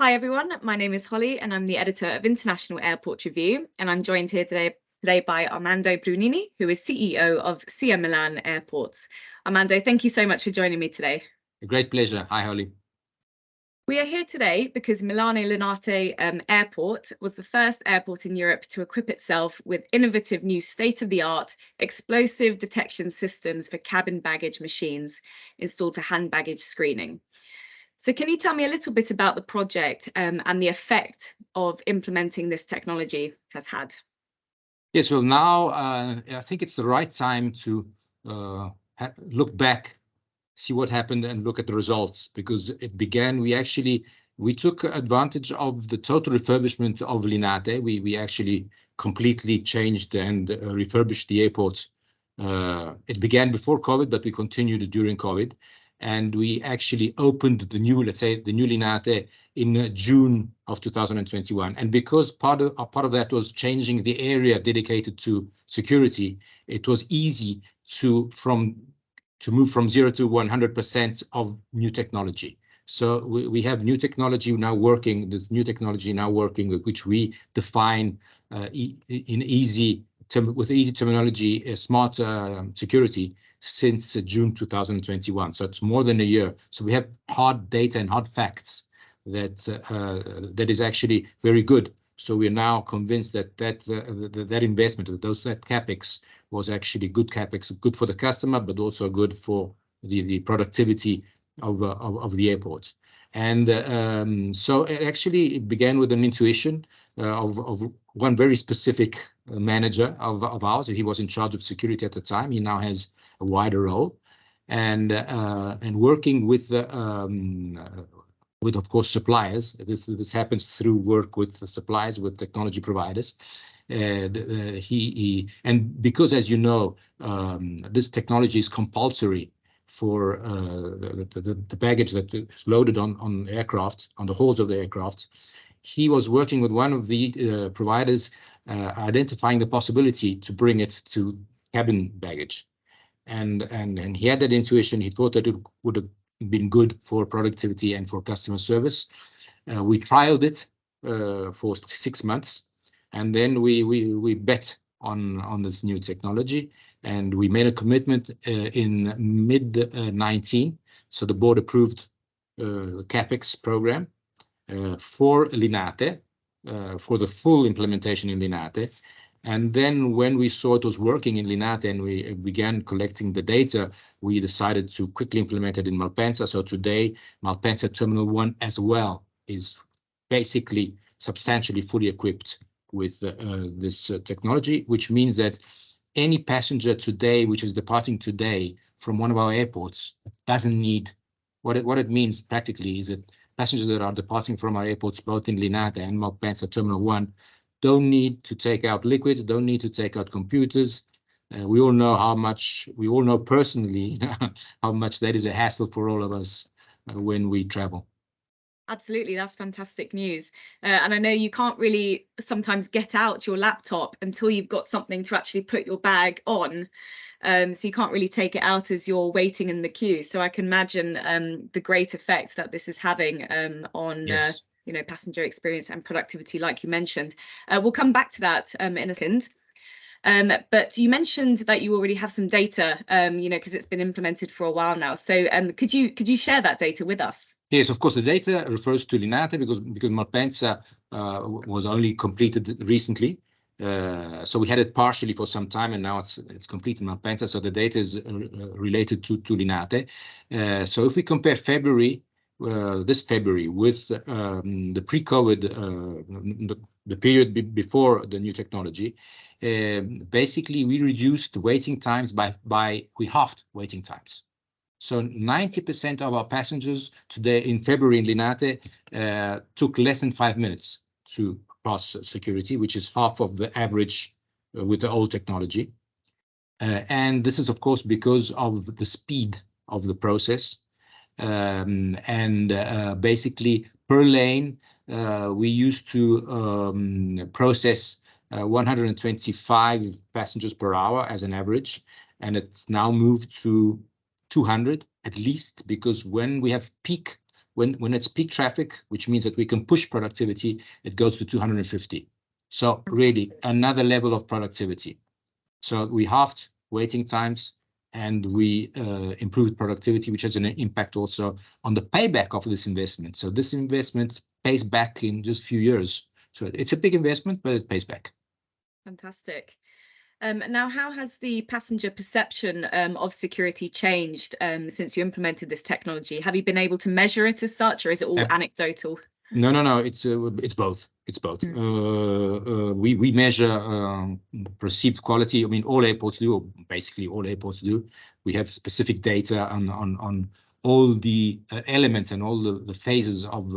Hi everyone, my name is Holly and I'm the editor of International Airport Review, and I'm joined here today by Armando Brunini, who is CEO of SEA Milan Airports. Armando, thank you so much for joining me today. A great pleasure. Hi, Holly. We are here today because Milano Linate Airport was the first airport in Europe to equip itself with innovative new state-of-the-art explosive detection systems for cabin baggage machines installed for hand baggage screening. So can you tell me a little bit about the project and the effect of implementing this technology has had? Yes, well, now I think it's the right time to look back, see what happened, and look at the results, because it began. We took advantage of the total refurbishment of Linate. We actually completely changed and refurbished the airport. It began before COVID, but we continued during COVID. And we actually opened the new, let's say, the new Linate in June of 2021. And because part of that was changing the area dedicated to security, it was easy to move from 0 to 100% of new technology. So we have new technology now working. This new technology now working, which we define with easy terminology, smart security, since June 2021. So it's more than a year. So we have hard data and hard facts that is actually very good. So we are now convinced that investment, that capex was actually good capex, good for the customer, but also good for the productivity of the airport. And so it began with an intuition of one very specific manager of ours. He was in charge of security at the time. He now has a wider role, and working with of course suppliers. This happens through work with the suppliers, with technology providers. And because, as you know, this technology is compulsory for the baggage that is loaded on aircraft, on the holds of the aircraft. He was working with one of the providers, identifying the possibility to bring it to cabin baggage. And he had that intuition. He thought that it would have been good for productivity and for customer service. We trialed it for 6 months, and then we bet on this new technology, and we made a commitment in mid-19. So the board approved the CAPEX program for Linate, for the full implementation in Linate. And then when we saw it was working in Linate and we began collecting the data, we decided to quickly implement it in Malpensa. So today, Malpensa Terminal 1 as well is basically substantially fully equipped with this technology, which means that any passenger today, which is departing today from one of our airports, doesn't need, what it means practically is that passengers that are departing from our airports, both in Linate and Malpensa Terminal 1, don't need to take out liquids, don't need to take out computers. We all know personally how much that is a hassle for all of us when we travel. Absolutely, that's fantastic news. And I know you can't really sometimes get out your laptop until you've got something to actually put your bag on. So you can't really take it out as you're waiting in the queue. So I can imagine the great effect that this is having on Yes. Passenger experience and productivity, like you mentioned. We'll come back to that in a second. But you mentioned that you already have some data, because it's been implemented for a while now. So could you share that data with us? Yes, of course, the data refers to Linate because Malpensa was only completed recently. So we had it partially for some time, and now it's complete in Malpensa. So the data is related to Linate. So if we compare this February with the pre-COVID, the period before the new technology, basically we reduced waiting times we halved waiting times. So 90% of our passengers today in February in Linate took less than 5 minutes to pass security, which is half of the average with the old technology. And this is, of course, because of the speed of the process. Basically, per lane, we used to process 125 passengers per hour as an average, and it's now moved to 200 at least, because when we have peak when it's peak traffic, which means that we can push productivity, it goes to 250. So really another level of productivity. So we halved waiting times and we improved productivity, which has an impact also on the payback of this investment. So this investment pays back in just a few years. So it's a big investment, but it pays back. Fantastic. Now, how has the passenger perception of security changed since you implemented this technology? Have you been able to measure it as such, or is it all anecdotal? No. It's both. It's both. We measure perceived quality. I mean, all airports do, or basically all airports do. We have specific data on all the elements and all the phases of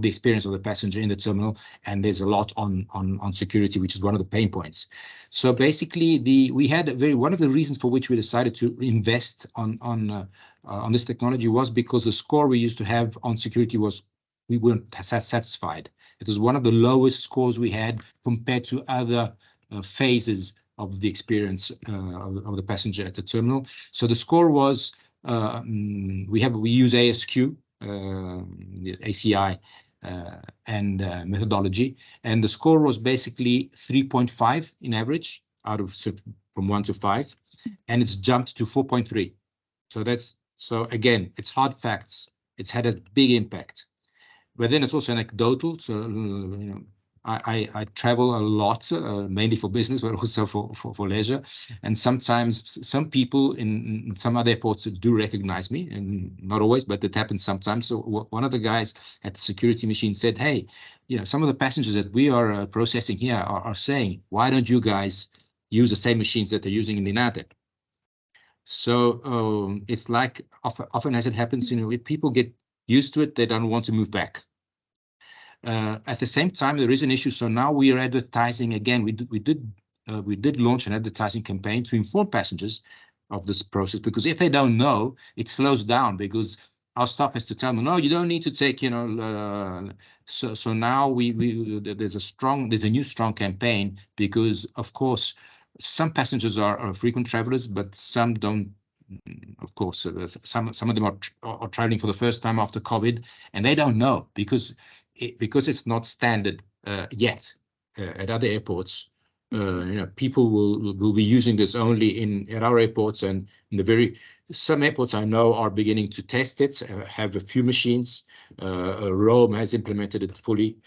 the experience of the passenger in the terminal, and there's a lot on security, which is one of the pain points. So basically, we had one of the reasons for which we decided to invest on this technology was because the score we used to have on security was we weren't satisfied. It was one of the lowest scores we had compared to other phases of the experience of the passenger at the terminal. So the score was we use ASQ, the ACI, and methodology, and the score was basically 3.5 in average from 1 to 5, and it's jumped to 4.3. So again, it's hard facts. It's had a big impact. But then it's also anecdotal. So I travel a lot, mainly for business, but also for leisure. And sometimes some people in some other airports do recognize me, and not always, but it happens sometimes. So one of the guys at the security machine said, "Hey, some of the passengers that we are processing here are saying, why don't you guys use the same machines that they're using in Linate?" So it's like often as it happens, if people get used to it, they don't want to move back. At the same time, there is an issue. So now we are advertising again. We did launch an advertising campaign to inform passengers of this process, because if they don't know, it slows down, because our staff has to tell them, no, you don't need to take, so now there's a new strong campaign, because of course some passengers are frequent travelers, but some don't. Of course, some of them are traveling for the first time after COVID, and they don't know because it's not standard yet at other airports. People will be using this only at our airports, and some airports I know are beginning to test it, have a few machines. Rome has implemented it fully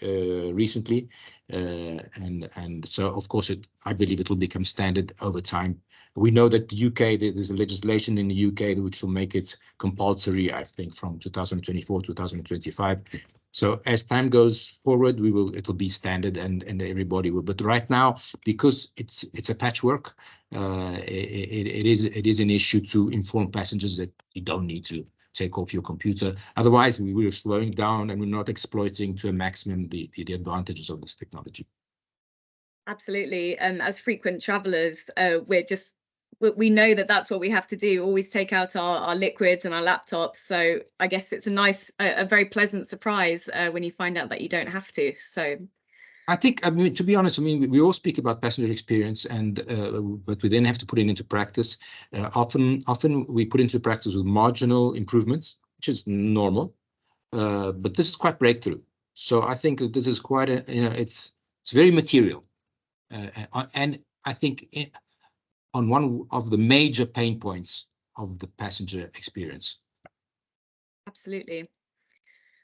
recently, and so of course I believe it will become standard over time. We know that the UK, there's a legislation in the UK which will make it compulsory, I think, from 2024, 2025. So as time goes forward, it will be standard, and everybody will. But right now, because it's a patchwork, it is an issue to inform passengers that you don't need to take off your computer. Otherwise, we are slowing down and we're not exploiting to a maximum the advantages of this technology. Absolutely. As frequent travelers, we know that that's what we have to do, always take out our liquids and our laptops. So I guess it's a very pleasant surprise when you find out that you don't have to. So I think, to be honest, we all speak about passenger experience, but we then have to put it into practice. Often we put into practice with marginal improvements, which is normal, but this is quite breakthrough. So I think this is quite it's very material, and I think on one of the major pain points of the passenger experience. Absolutely.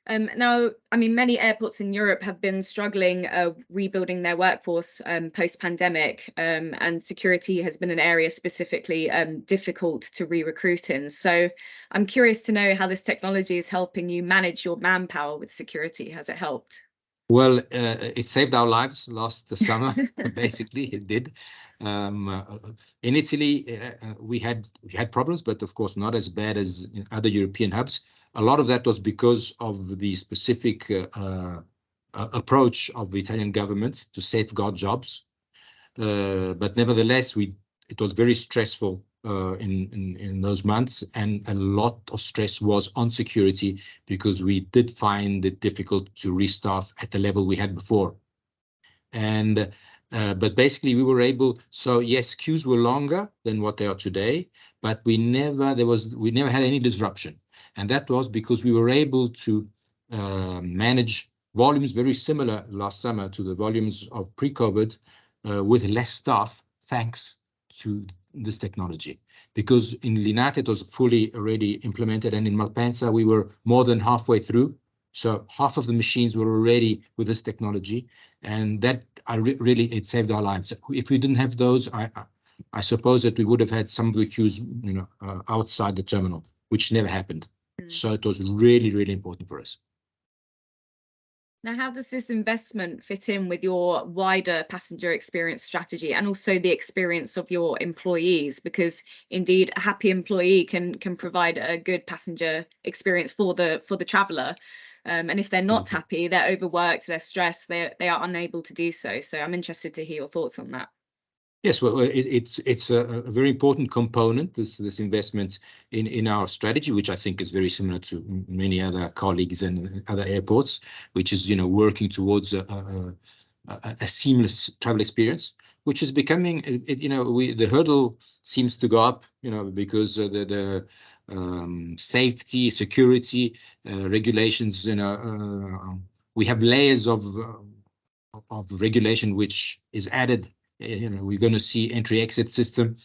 Now, many airports in Europe have been struggling rebuilding their workforce post-pandemic, and security has been an area specifically difficult to re-recruit in. So I'm curious to know how this technology is helping you manage your manpower with security. Has it helped? Well, it saved our lives last summer. Basically, it did. In Italy, we had problems, but of course not as bad as in other European hubs. A lot of that was because of the specific approach of the Italian government to safeguard jobs. But nevertheless, it was very stressful in those months, and a lot of stress was on security, because we did find it difficult to restaff at the level we had before. And but basically we were able. So yes, queues were longer than what they are today, but we never had any disruption, and that was because we were able to manage volumes very similar last summer to the volumes of pre-COVID with less staff, thanks to this technology. Because in Linate it was fully already implemented, and in Malpensa we were more than halfway through. So half of the machines were already with this technology, and that really it saved our lives. If we didn't have those, I suppose that we would have had some of the queues, outside the terminal, which never happened. So it was really, really important for us. Now, how does this investment fit in with your wider passenger experience strategy and also the experience of your employees? Because indeed, a happy employee can provide a good passenger experience for the traveller. And if they're not happy, they're overworked, they're stressed, they are unable to do so. So I'm interested to hear your thoughts on that. Yes, well, it's a very important component, this investment in our strategy, which I think is very similar to many other colleagues and other airports, which is working towards a seamless travel experience, which is becoming the hurdle seems to go up, because the safety, security regulations, we have layers of regulation which is added. We're going to see entry-exit system.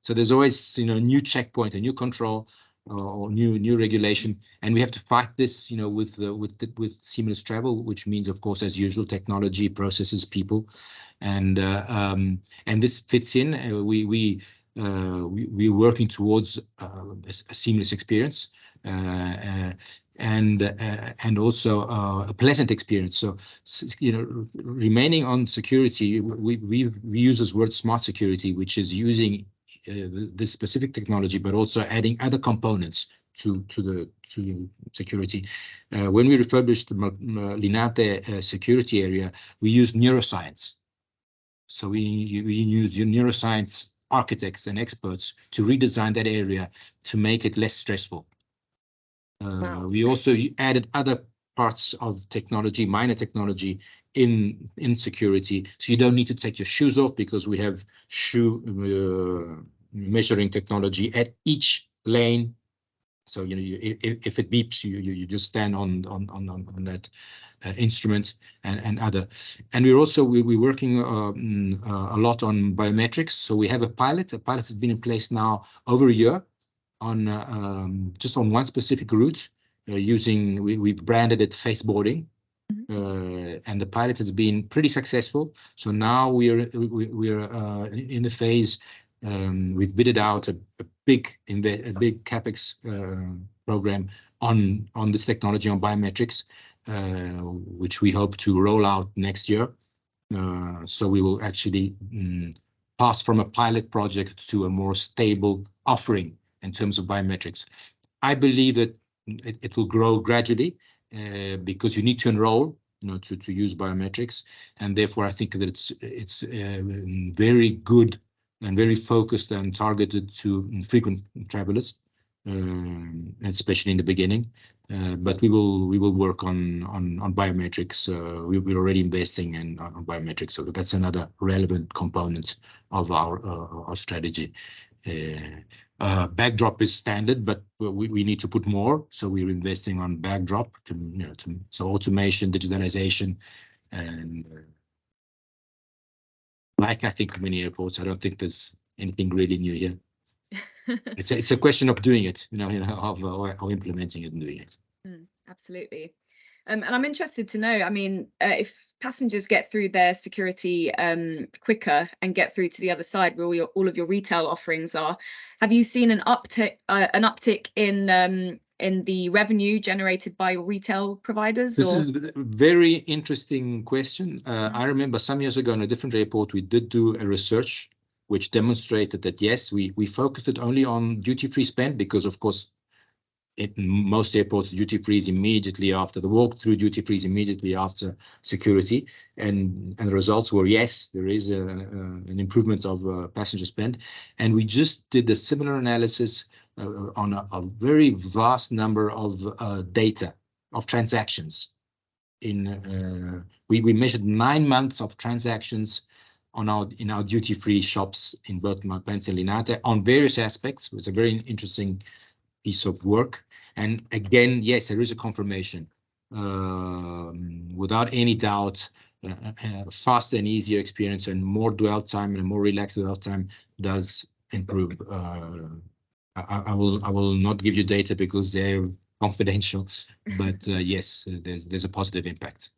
So there's always, a new checkpoint, a new control, or new regulation, and we have to fight this, with seamless travel, which means, of course, as usual, technology, processes, people, and this fits in. We're working towards a seamless experience. And also a pleasant experience. So, remaining on security, we use this word smart security, which is using this specific technology, but also adding other components to security. When we refurbished the Linate security area, we use neuroscience. So we use neuroscience architects and experts to redesign that area to make it less stressful. Wow. We also added other parts of technology, minor technology in security. So you don't need to take your shoes off, because we have shoe measuring technology at each lane. So if it beeps, you just stand on that instrument and other. And we're working a lot on biometrics. So we have a pilot. A pilot has been in place now over a year, on just on one specific route, we've branded it face boarding, and the pilot has been pretty successful. So now we're in the phase, we've bidded out a big capex program on this technology, on biometrics, which we hope to roll out next year. So we will actually pass from a pilot project to a more stable offering in terms of biometrics. I believe that it will grow gradually, because you need to enroll, to use biometrics, and therefore I think that it's very good and very focused and targeted to frequent travelers, especially in the beginning. But we will work on biometrics. We're already investing on biometrics, so that's another relevant component of our strategy. Backdrop is standard, but we need to put more. So we're investing on backdrop so automation, digitalization, and like I think many airports, I don't think there's anything really new here. It's a question of doing it, of implementing it and doing it. Absolutely. And I'm interested to know, if passengers get through their security quicker and get through to the other side where all of your retail offerings are, have you seen an uptick in the revenue generated by your retail providers? This is a very interesting question. I remember some years ago in a different airport, we did do a research which demonstrated that, yes, we focused it only on duty-free spend, because, of course, in most airports, duty-free is immediately after the walk-through, duty-free is immediately after security, and the results were, yes, there is an improvement of passenger spend. And we just did a similar analysis on a very vast number of data, of transactions. We measured 9 months of transactions in our duty-free shops in both Malpensa and Linate on various aspects. It was a very interesting piece of work. And again, yes, there is a confirmation. without any doubt, faster and easier experience and more dwell time and a more relaxed dwell time does improve. I will not give you data because they're confidential, but yes, there's a positive impact.